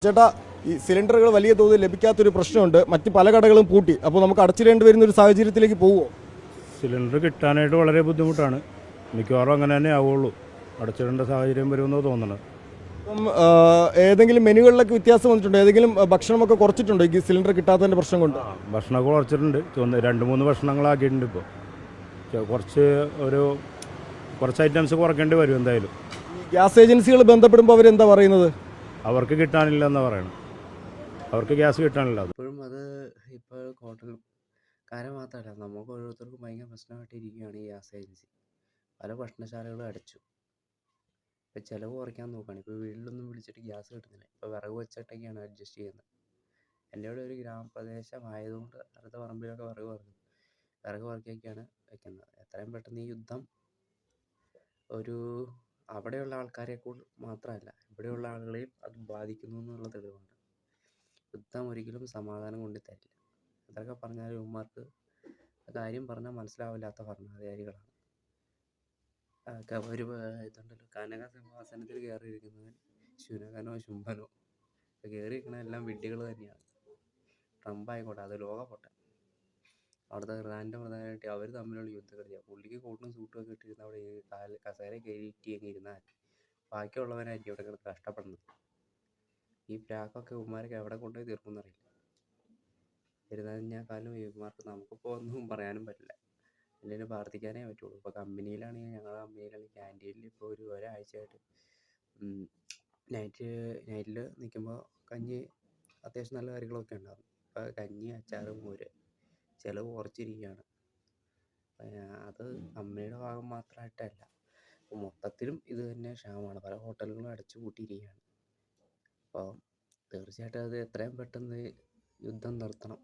ചേട്ടാ, ഈ സിലിണ്ടറുകൾ വലിയ തോതിൽ ലഭിക്കാത്തൊരു പ്രശ്നമുണ്ട്. മറ്റ് പല കടകളും പൂട്ടി. അപ്പോൾ നമുക്ക് അടച്ചിടേണ്ടി വരുന്ന ഒരു സാഹചര്യത്തിലേക്ക് പോവുമോ? സിലിണ്ടർ കിട്ടാനായിട്ട് വളരെ ബുദ്ധിമുട്ടാണ്. മിക്കവാറും അങ്ങനെ തന്നെ ആവുള്ളൂ. അടച്ചിടേണ്ട സാഹചര്യം വരുമെന്ന് തോന്നുന്നത്. അപ്പം ഏതെങ്കിലും മെനുകളിലൊക്കെ വ്യത്യാസം വന്നിട്ടുണ്ടോ? ഏതെങ്കിലും ഭക്ഷണമൊക്കെ കുറച്ചിട്ടുണ്ടോ ഈ സിലിണ്ടർ കിട്ടാത്തതിൻ്റെ പ്രശ്നം കൊണ്ട്? ഭക്ഷണമൊക്കെ കുറച്ചിട്ടുണ്ട്. 2-3 ഭക്ഷണങ്ങളാക്കിയിട്ടുണ്ട്. ഇപ്പോൾ കുറച്ച് ഐറ്റംസ് കുറയ്ക്കേണ്ടി വരും എന്തായാലും. ഈ ഗ്യാസ് ഏജൻസികൾ ബന്ധപ്പെടുമ്പോൾ അവരെന്താ പറയുന്നത്? അവർക്ക് കിട്ടാനില്ല എന്നാണ് പറയുന്നത്. അവർക്ക് ഗ്യാസ് കിട്ടാനില്ല. ഇപ്പോഴും അത് ഇപ്പോൾ ഹോട്ടൽക്കാരെ മാത്രമല്ല, നമുക്ക് ഓരോരുത്തർക്കും ഭയങ്കര പ്രശ്നമായിട്ട് ഇരിക്കുകയാണ് ഈ ഗ്യാസ് ഏജൻസി. പല ഭക്ഷണശാലകളും അടച്ചു. ഇപ്പോൾ ചിലവ് കുറയ്ക്കാൻ നോക്കുകയാണ്. ഇപ്പോൾ വീട്ടിലൊന്നും വിളിച്ചിട്ട് ഗ്യാസ് കിട്ടുന്നില്ല. ഇപ്പോൾ വിറക് വെച്ചിട്ടൊക്കെയാണ് അഡ്ജസ്റ്റ് ചെയ്യുന്നത്. എൻ്റെ ഇവിടെ ഒരു ഗ്രാമപ്രദേശമായതുകൊണ്ട് അടുത്ത പറമ്പിലൊക്കെ വിറക് പെറുക്കിയൊക്കെയാണ് വെക്കുന്നത്. എത്രയും പെട്ടെന്ന് ഈ യുദ്ധം അവിടെയുള്ള ആൾക്കാരെ മാത്രമല്ല, ഇവിടെയുള്ള ആളുകളെയും അത് ബാധിക്കുന്നു എന്നുള്ള തെളിവാണ്. യുദ്ധം ഒരിക്കലും സമാധാനം കൊണ്ട് തരില്ല. എന്തൊക്കെ പറഞ്ഞാലും ഇവന്മാർക്ക് കാര്യം പറഞ്ഞാൽ മനസ്സിലാവില്ലാത്ത ഭരണാധികാരികളാണ്. ഒരു ഇതുണ്ടല്ലോ, കനക സിംഹാസനത്തിൽ കയറിയിരിക്കുന്നവൻ ശുനകനോ ശുംഭനോ, കയറിയിരിക്കണ എല്ലാം വിഡ്ഢികൾ തന്നെയാണ്. ട്രംപ് ആയിക്കോട്ടെ, അത് ലോക പൊട്ടൻ. അവിടുത്തെ ഇറാൻ്റെ പ്രധാനമായിട്ട് അവർ തമ്മിലുള്ള യുദ്ധക്കളിയാണ്. പുള്ളിക്ക് കോട്ടും സൂട്ടും ഒക്കെ ഇട്ടിരുന്ന അവിടെ കസേര കയറ്റി അങ്ങ് ഇരുന്നാൽ ബാക്കിയുള്ളവനായിരിക്കും ഇവിടെ കിടന്ന് കഷ്ടപ്പെടുന്നത്. ഈ പ്രാക്കൊക്കെ ഇവന്മാരൊക്കെ എവിടെ കൊണ്ടുപോയി തീർക്കുമെന്നറിയില്ല. ഇരുന്നതിനേക്കാളും ഇവന്മാർക്ക് നമുക്കിപ്പോൾ ഒന്നും പറയാനും പറ്റില്ല. അല്ലെങ്കിൽ പ്രാർത്ഥിക്കാനേ പറ്റുള്ളൂ. ഇപ്പോൾ ഞങ്ങളുടെ കമ്പനിയിലാണെങ്കിൽ ക്യാൻറ്റീനിൽ ഇപ്പോൾ ഒരാഴ്ചയായിട്ട് നൈറ്റിൽ നിൽക്കുമ്പോൾ കഞ്ഞി അത്യാവശ്യം നല്ല കറികളൊക്കെ ഉണ്ടാകും. ഇപ്പോൾ കഞ്ഞി, അച്ചാറ്, മോര്, ചിലവ് കുറച്ചിരിക്കുകയാണ്. അത് കമ്പനിയുടെ ഭാഗം മാത്രമായിട്ടല്ല, മൊത്തത്തിലും ഇത് തന്നെ ക്ഷാമമാണ്. പല ഹോട്ടലുകളും അടച്ചു പൂട്ടിയിരിക്കുകയാണ്. അപ്പോൾ തീർച്ചയായിട്ടും അത് എത്രയും പെട്ടെന്ന് യുദ്ധം നിർത്തണം.